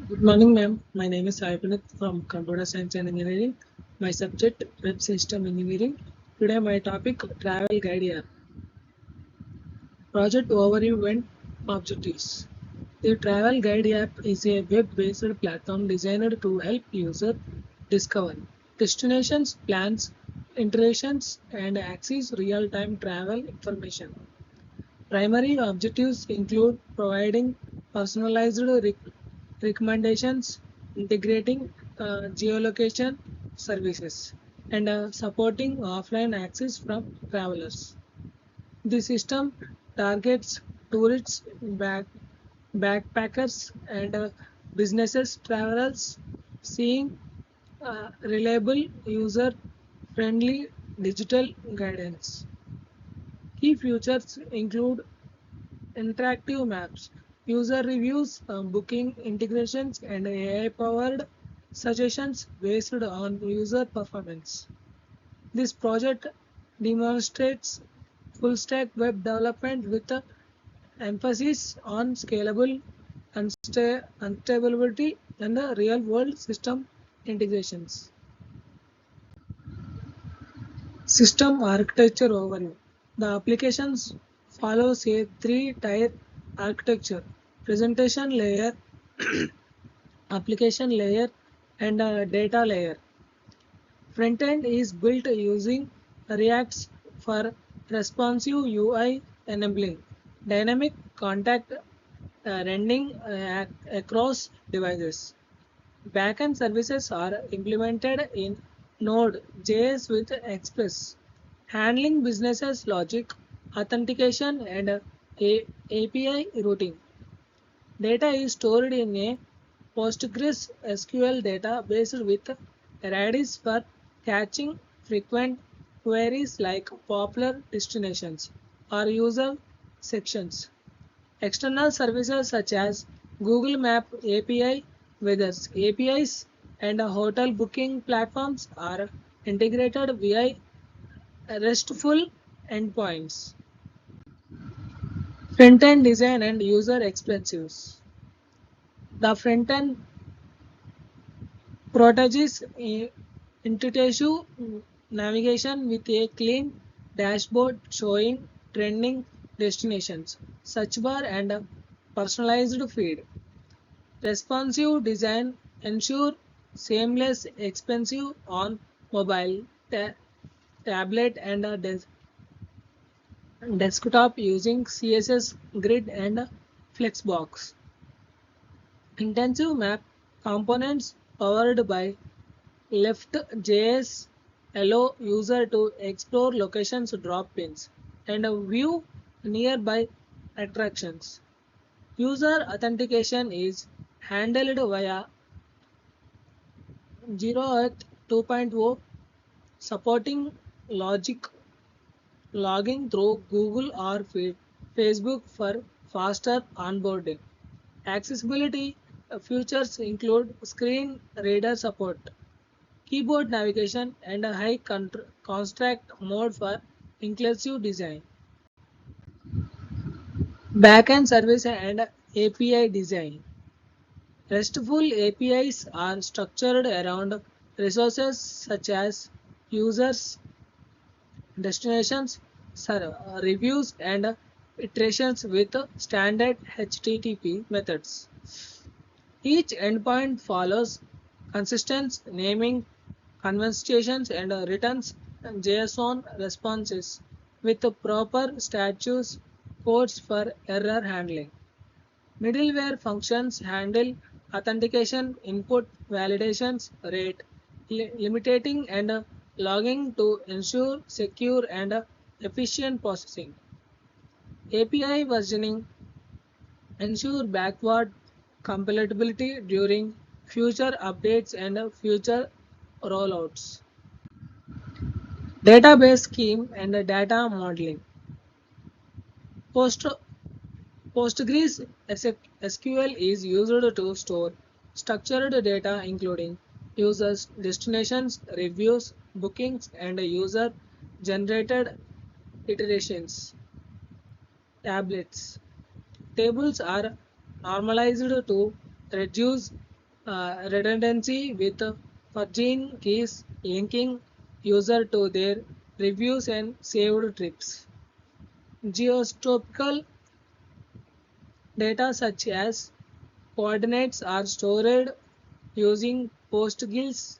Good morning, ma'am. My name is Sai Puneet from Computer Science and Engineering. My subject Web System Engineering. Today, my topic Travel Guide app. Project Overview and Objectives. The Travel Guide app is a web-based platform designed to help users discover destinations, plans, iterations, and access real-time travel information. Primary objectives include providing personalized recommendations, integrating geolocation services, and supporting offline access from travelers. The system targets tourists, backpackers, and businesses travelers seeing reliable, user-friendly digital guidance. Key features include interactive maps, user reviews, booking integrations, and AI-powered suggestions based on user performance. This project demonstrates full-stack web development with a emphasis on scalable unstability and real-world system integrations. System architecture overview. The applications follows a three-tier architecture: presentation layer, application layer, and a data layer. Frontend is built using React for responsive UI enabling dynamic contact rendering across devices. Backend services are implemented in Node.js with Express, handling businesses logic, authentication, and API routing. Data is stored in a Postgres SQL database with Redis for catching frequent queries like popular destinations or user sections. External services such as Google Map API, Weather APIs, and hotel booking platforms are integrated via RESTful endpoints. Front-end design and user experiences. The front-end prioritize intuitive navigation with a clean dashboard showing trending destinations, search bar, and a personalized feed. Responsive design ensure seamless expensive on mobile, tablet, and desktop using CSS grid and Flexbox. Intensive map components powered by Left.js allow user to explore locations drop pins and view nearby attractions. User authentication is handled via Zero Earth 2.0, supporting logic logging through Google or Facebook for faster onboarding. Accessibility features include screen reader support, keyboard navigation, and a high contrast mode for inclusive design. Backend service and API design. RESTful APIs are structured around resources such as users, destinations, reviews, and iterations with standard HTTP methods. Each endpoint follows consistent naming conventions and returns JSON responses with the proper status codes for error handling. Middleware functions handle authentication, input validations, rate, limiting, and logging to ensure secure and efficient processing. API versioning ensure backward compatibility during future updates and future rollouts. Database scheme and data modeling. Post Postgres SQL is used to store structured data including users, destinations, reviews, bookings, and user generated iterations. Tablets. Tables are normalized to reduce redundancy with virgin keys linking user to their reviews and saved trips. Geostophical data such as coordinates are stored using PostGIS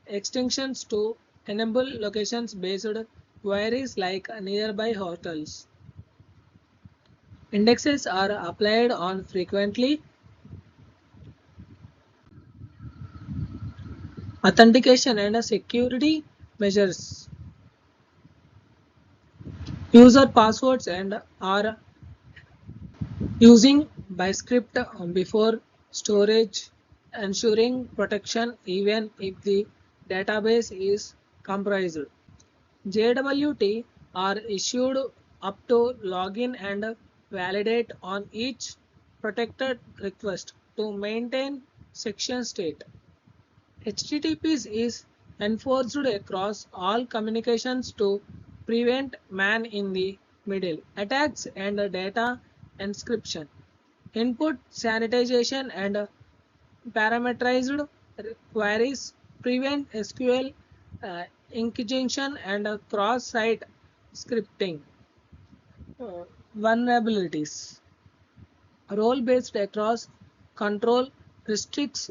extensions to enable locations-based queries like nearby hotels. Indexes are applied on frequently. Authentication and security measures. User passwords and are using by script before storage, ensuring protection even if the database is compromised. JWT are issued up to login and validate on each protected request to maintain section state. HTTP is enforced across all communications to prevent man in the middle attacks and data encryption. Input sanitization and parameterized queries prevent SQL injection and cross-site scripting. Vulnerabilities. Role-based across control restricts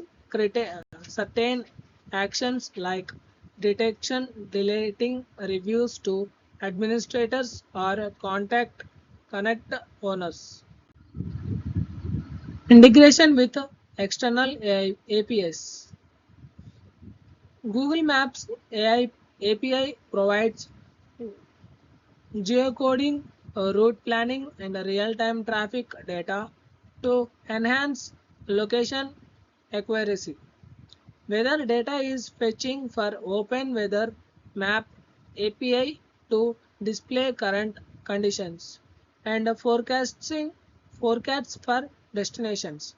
certain actions like detection, deleting reviews to administrators or contact connect owners. Integration with external APIs. Google Maps AI API provides geocoding, route planning, and real-time traffic data to enhance location accuracy. Weather data is fetching for Open Weather Map API to display current conditions and forecasting forecasts for destinations.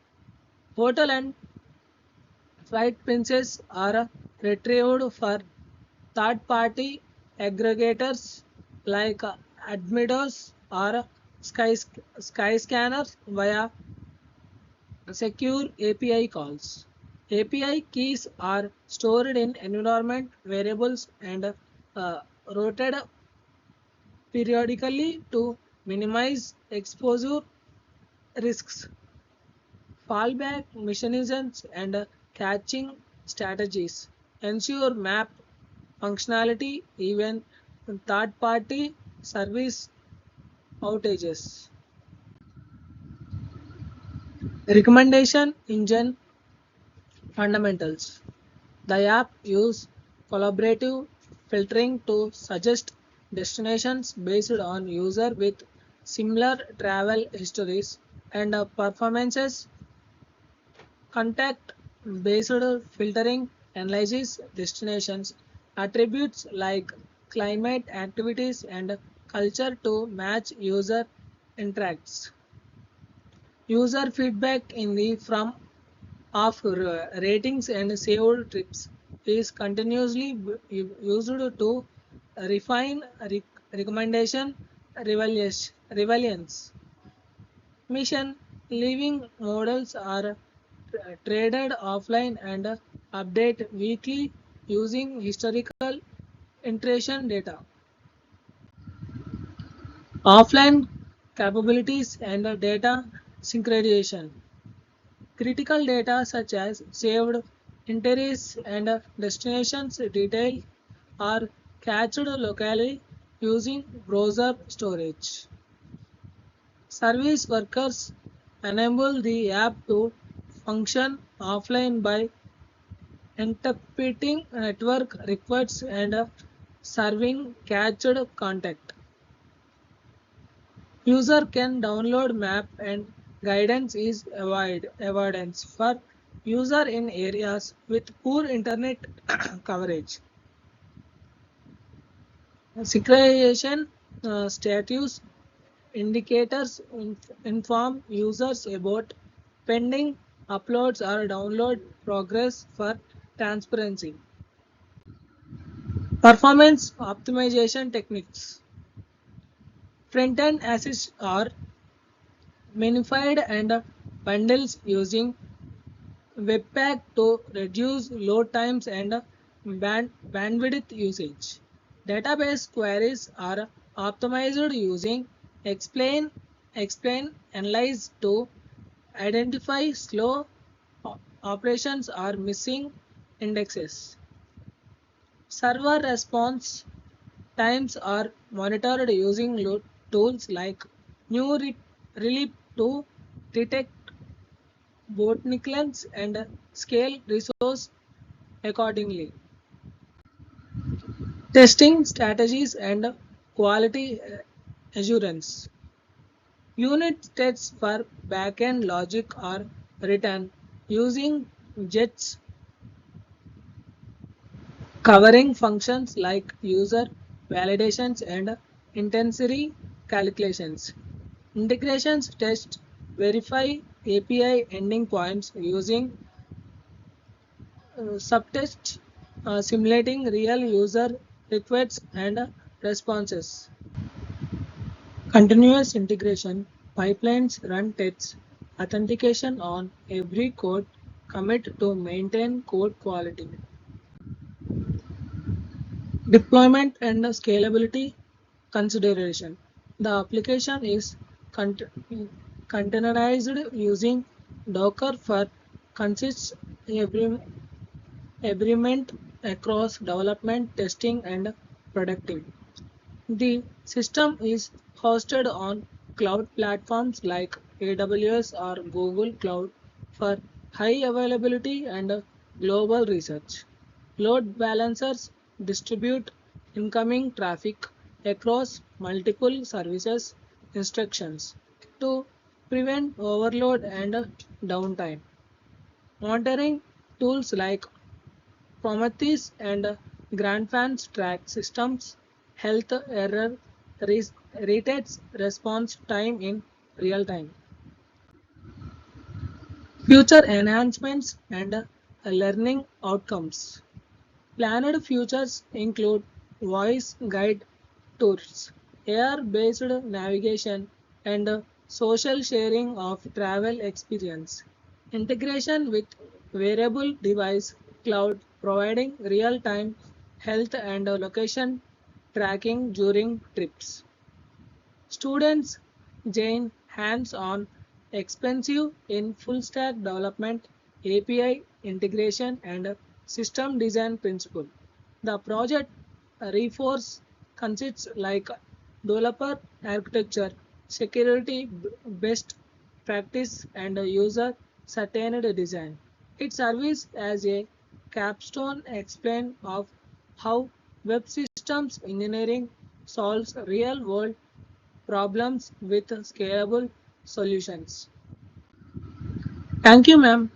Hotel and flight prices are retrieved for third-party aggregators like Admidos or Skyscanner via secure API calls. API keys are stored in environment variables and rotated periodically to minimize exposure risks. Fallback mechanisms and caching strategies ensure map functionality even in third-party service outages. Recommendation engine fundamentals. The app use collaborative filtering to suggest destinations based on user with similar travel histories and performances. Contact based filtering analyzes destinations attributes like climate, activities, and culture to match user interests. User feedback in the from of ratings and saved trips is continuously used to refine recommendation relevance. Mission living models are traded offline and update weekly using historical iteration data. Offline capabilities and data synchronization. Critical data such as saved itineraries and destinations detail are cached locally using browser storage. Service workers enable the app to function offline by interpreting network requests and serving cached content. User can download map and guidance is avoidance for user in areas with poor internet coverage. Synchronization status indicators inform users about pending uploads or download progress for transparency. Performance optimization techniques. Front-end assets are minified and bundles using Webpack to reduce load times and bandwidth usage. Database queries are optimized using explain, analyze to identify slow operations or missing indexes. Server response times are monitored using tools like New Relief to detect bottlenecks and scale resource accordingly. Testing strategies and quality assurance. Unit tests for backend logic are written using JETs covering functions like user validations and intensity calculations. Integrations test verify API ending points using subtests simulating real user requests and responses. Continuous integration pipelines run tests authentication on every code commit to maintain code quality. Deployment and scalability consideration. The application is containerized using Docker for consists agreement across development, testing, and productivity. The system is hosted on cloud platforms like AWS or Google Cloud for high availability and global research. Load balancers distribute incoming traffic across multiple services instructions to prevent overload and downtime. Monitoring tools like Prometheus and Grandfans track systems health error rates response time in real time. Future enhancements and learning outcomes. Planned futures include voice guide tours, AR-based navigation, and social sharing of travel experience. Integration with wearable device cloud providing real-time health and location tracking during trips. Students gain hands-on expensive in full-stack development, API integration, and system design principle. The project reinforce concepts like developer architecture, security best practice, and user-centered design. It serves as a capstone explain of how web systems engineering solves real-world problems with scalable solutions. Thank you, ma'am.